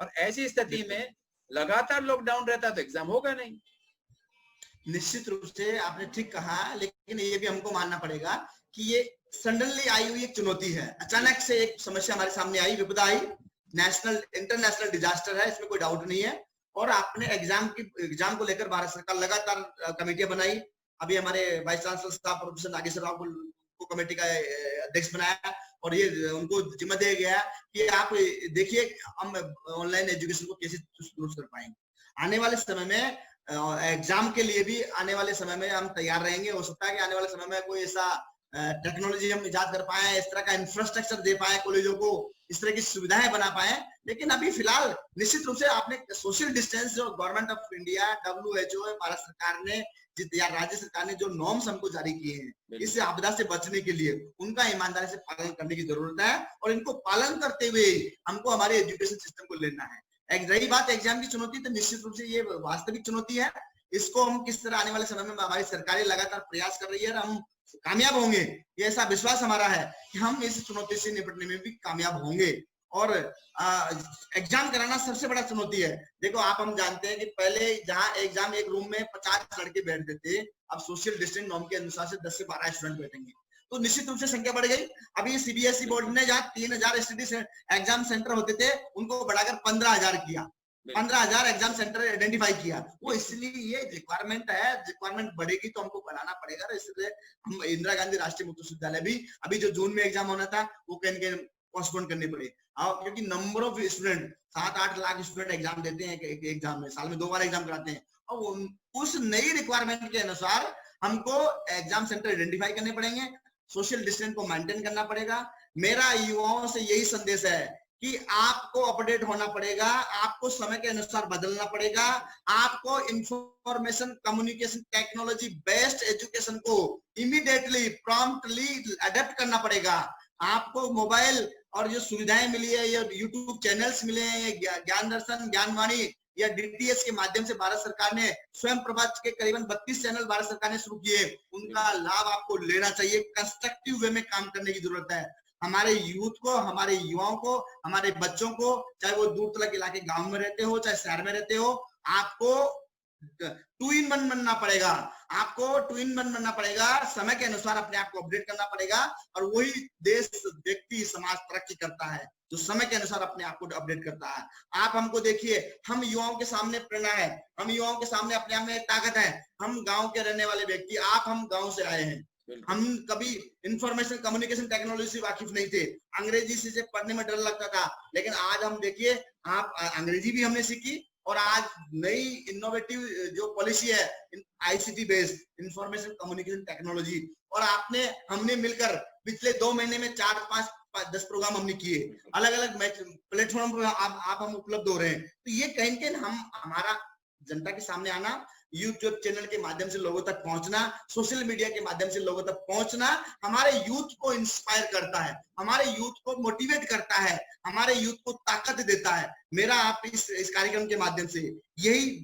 [SPEAKER 1] और ऐसी स्थिति
[SPEAKER 2] बिल्कुल
[SPEAKER 1] में लगातार लॉकडाउन रहता तो एग्जाम होगा नहीं।
[SPEAKER 2] निश्चित रूप से आपने ठीक कहा, लेकिन ये भी हमको मानना पड़ेगा कि ये सडनली आई हुई एक चुनौती है। अचानक से एक समस्या हमारे सामने आई, विपदा आई, नेशनल इंटरनेशनल डिजास्टर है, इसमें कोई डाउट नहीं है। और आपने एग्जाम को लेकर भारत सरकार लगातार कमेटियां बनाई। अभी हमारे वाइस चांसलर साहब प्रोफेसर नागेश्वर राव को कमेटी का अध्यक्ष बनाया और ये उनको जिम्मा दिया गया कि आप देखिए हम ऑनलाइन एजुकेशन को कैसे दुरुस्त कर पाएंगे। आने वाले समय में एग्जाम के लिए भी आने वाले समय में हम तैयार रहेंगे। हो सकता है कि आने वाले समय में कोई ऐसा टेक्नोलॉजी हम इजाद कर पाए, इस तरह का इंफ्रास्ट्रक्चर दे पाए कॉलेजों को, इस तरह की सुविधाएं बना पाए। लेकिन अभी फिलहाल निश्चित रूप से आपने सोशल डिस्टेंस जो government of India, WHO, Bharat सरकार ने या राज्य सरकार ने जो नॉर्म्स हमको जारी किए हैं इस आपदा से बचने के लिए, उनका ईमानदारी से पालन करने की जरूरत है। और इनको पालन करते हुए हमको हमारे एजुकेशन सिस्टम को लेना है। एक रही बात एग्जाम की चुनौती, तो निश्चित रूप से ये वास्तविक चुनौती है। इसको हम किस तरह आने वाले समय में हमारी सरकारें लगातार प्रयास कर रही है और हम कामयाब होंगे, ये ऐसा विश्वास हमारा है कि हम इस चुनौती से निपटने में भी कामयाब होंगे। और एग्जाम कराना सबसे बड़ा चुनौती है। देखो आप हम जानते हैं कि पहले जहां एग्जाम एक रूम में 50 लड़के बैठते थे, अब सोशल डिस्टेंस नॉर्म के अनुसार से 10 से 12 स्टूडेंट बैठेंगे, तो निश्चित रूप से संख्या बढ़ गई। अभी CBSE बोर्ड ने जहाँ 3000 स्टडी एग्जाम सेंटर होते थे उनको बढ़ाकर 15,000 किया, 15,000 एग्जाम सेंटर आइडेंटिफाई किया। वो इसलिए ये रिक्वायरमेंट है, रिक्वायरमेंट बढ़ेगी तो हमको बढ़ाना पड़ेगा। इसलिए हम इंदिरा गांधी राष्ट्रीय मुक्त विश्वविद्यालय भी अभी जो जून में एग्जाम होना था वो कहीं पोस्टपोन करनी पड़ी, क्योंकि number of student 7-8 lakh student exam देते हैं एक एग्जाम में, साल में 2 बार एग्जाम कराते हैं। और उस नई रिक्वायरमेंट के अनुसार हमको एग्जाम सेंटर आइडेंटिफाई करने पड़ेंगे, सोशल डिस्टेंस को मेंटेन करना पड़ेगा। मेरा युवाओं से यही संदेश है कि आपको अपडेट होना पड़ेगा, आपको समय के अनुसार बदलना पड़ेगा, आपको information communication technology based education को इमीडिएटली प्रॉम्प्टली अडेप्ट करना पड़ेगा। आपको मोबाइल और जो सुविधाएं मिली है, ये यूट्यूब चैनल्स मिले हैं, ज्ञान दर्शन, ज्ञानवाणी या DTH के माध्यम से भारत सरकार ने स्वयं प्रभा के करीबन 32 चैनल भारत सरकार ने शुरू किए, उनका लाभ आपको लेना चाहिए। कंस्ट्रक्टिव वे में काम करने की जरूरत है। हमारे यूथ को, हमारे युवाओं को, हमारे बच्चों को, चाहे वो दूर तक इलाके गांव में रहते हो चाहे शहर में रहते हो, आपको 2 in 1 बनना पड़ेगा। आपको 2 in 1 बनना पड़ेगा, समय के अनुसार अपने आप को अपडेट करना पड़ेगा। और वही देश, व्यक्ति, समाज तरक्की करता है जो समय के अनुसार अपने आप को अपडेट करता है। आप हमको देखिए, हम युवाओं के सामने प्रेरणा है, हम युवाओं के सामने अपने आप में ताकत है। हम गांव के रहने वाले व्यक्ति, हम गांव से आए हैं, हम कभी इंफॉर्मेशन कम्युनिकेशन टेक्नोलॉजी से वाकिफ नहीं थे, अंग्रेजी से पढ़ने में डर लगता था। लेकिन आज हम देखिए, आप अंग्रेजी भी हमने सीखी और आज नई इनोवेटिव जो पॉलिसी है ICT based information communication technology, और हमने मिलकर पिछले 2 महीने में 4-5-10 प्रोग्राम हमने किए, अलग अलग प्लेटफॉर्म पर आप हम उपलब्ध हो रहे हैं। तो ये कहीं कहीं हमारा जनता के सामने आना, यूट्यूब चैनल के माध्यम से लोगों तक पहुंचना, सोशल मीडिया के माध्यम से लोगों तक पहुंचना हमारे यूथ को इंस्पायर करता है, हमारे यूथ को मोटिवेट करता है, हमारे यूथ को ताकत देता है। मेरा आप इस कार्यक्रम के माध्यम से यही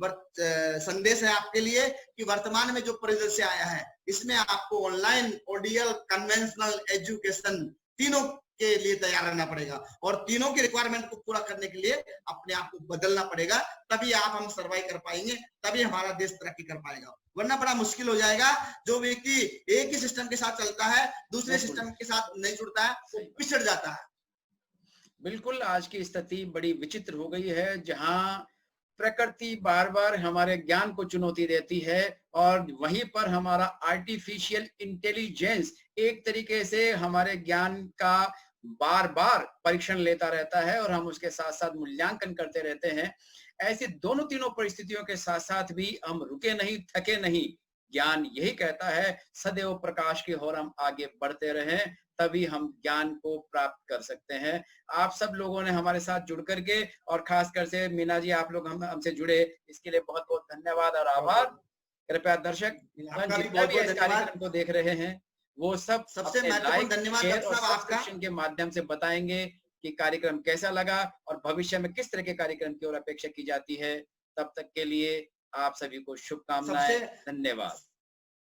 [SPEAKER 2] संदेश है आपके लिए कि वर्तमान में जो परिदृश्य आया है, इसमें आपको ऑनलाइन, ऑडियल, कन्वेंशनल एजुकेशन तीनों के लिए तैयार रहना पड़ेगा। और तीनों की रिक्वायरमेंट को पूरा करने के लिए अपने आप को बदलना पड़ेगा, तभी हम सर्वाइव कर पाएंगे, तभी हमारा देश तरक्की कर पाएगा। वरना बड़ा मुश्किल हो जाएगा। जो व्यक्ति एक ही सिस्टम के साथ चलता है, दूसरे सिस्टम के साथ नहीं जुड़ता है, वो पिछड़ जाता है।
[SPEAKER 1] बिल्कुल, आज की स्थिति बड़ी विचित्र हो गई है, जहां प्रकृति बार बार हमारे ज्ञान को चुनौती देती है और वहीं पर हमारा आर्टिफिशियल इंटेलिजेंस एक तरीके से हमारे ज्ञान का बार बार परीक्षण लेता रहता है और हम उसके साथ साथ मूल्यांकन करते रहते हैं। ऐसी तीनों परिस्थितियों के साथ साथ भी हम रुके नहीं, थके नहीं, ज्ञान यही कहता है, सदैव प्रकाश की ओर हम आगे बढ़ते रहें, तभी हम ज्ञान को प्राप्त कर सकते हैं। आप सब लोगों ने हमारे साथ जुड़ करके और खासकर से मीना जी आप लोग हमसे जुड़े, इसके लिए बहुत-बहुत धन्यवाद और आभार। कृपया दर्शक
[SPEAKER 2] आपका भी
[SPEAKER 1] जितना
[SPEAKER 2] बहुत
[SPEAKER 1] भी
[SPEAKER 2] बहुत
[SPEAKER 1] इस
[SPEAKER 2] धन्यवाद।
[SPEAKER 1] कार्यक्रम को देख रहे हैं, वो सब
[SPEAKER 2] सबसे
[SPEAKER 1] अपने
[SPEAKER 2] महत्वपूर्ण
[SPEAKER 1] लाइक,
[SPEAKER 2] धन्यवाद
[SPEAKER 1] शेयर
[SPEAKER 2] डॉक्टर
[SPEAKER 1] और
[SPEAKER 2] साहब आपका।
[SPEAKER 1] सब्सक्रिप्शन के माध्यम से बताएँगे कि कार्यक्रम कैसा लगा और भविष्य में किस तरह के कार्यक्रम की ओर अपेक्षा की जाती है। तब तक के लिए आप सभी को शुभकामनाएँ।
[SPEAKER 2] सबसे
[SPEAKER 1] धन्यवाद।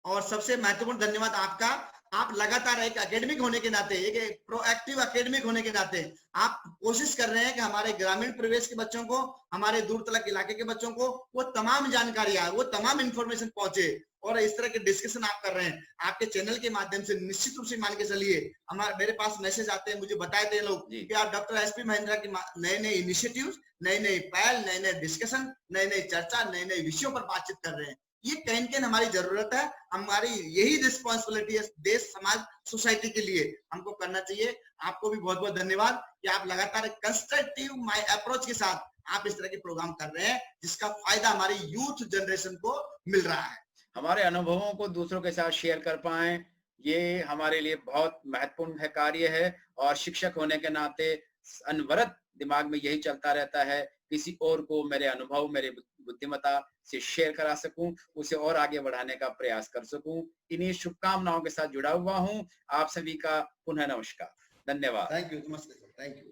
[SPEAKER 2] और सबसे महत्वपूर्ण धन्यवाद आपका। आप लगातार एक एकेडमिक होने के नाते, एक प्रोएक्टिव एकेडमिक होने के नाते आप कोशिश कर रहे हैं कि हमारे ग्रामीण परिवेश के बच्चों को, हमारे दूर तलक इलाके के बच्चों को वो तमाम जानकारियां, वो तमाम इंफॉर्मेशन पहुंचे, और इस तरह के डिस्कशन आप कर रहे हैं। आपके चैनल के माध्यम से निश्चित रूप से मान के चलिए, हमारे मेरे पास मैसेज आते हैं, मुझे बताए थे लोग कि आप डॉक्टर एसपी महेंद्रा की नए नए इनिशिएटिव्स, नई नई पहल, नए नए डिस्कशन, नई नई चर्चा, नए नए विषयों पर बातचीत कर रहे हैं। ये कहीं न कहीं हमारी जरूरत है, हमारी यही रिस्पॉन्सिबिलिटी है देश, समाज, सोसाइटी के लिए हमको करना चाहिए। आपको भी बहुत बहुत धन्यवाद कि आप लगातार कंस्ट्रक्टिव माय अप्रोच के साथ आप इस तरह के प्रोग्राम कर रहे हैं, जिसका फायदा हमारी यूथ जनरेशन को मिल रहा है।
[SPEAKER 1] हमारे अनुभवों को दूसरों के साथ शेयर कर पाएँ, ये हमारे लिए बहुत महत्वपूर्ण है कार्य है और शिक्षक होने के नाते अनवरत दिमाग में यही चलता रहता है, किसी और को मेरे अनुभव, मेरे बुद्धिमत्ता से शेयर करा सकूँ, उसे और आगे बढ़ाने का प्रयास कर सकूँ। इन्हीं शुभकामनाओं के साथ जुड़ा हुआ हूँ। आप सभी का पुनः नमस्कार। धन्यवाद।
[SPEAKER 2] थैंक यू, नमस्ते सर, थैंक यू।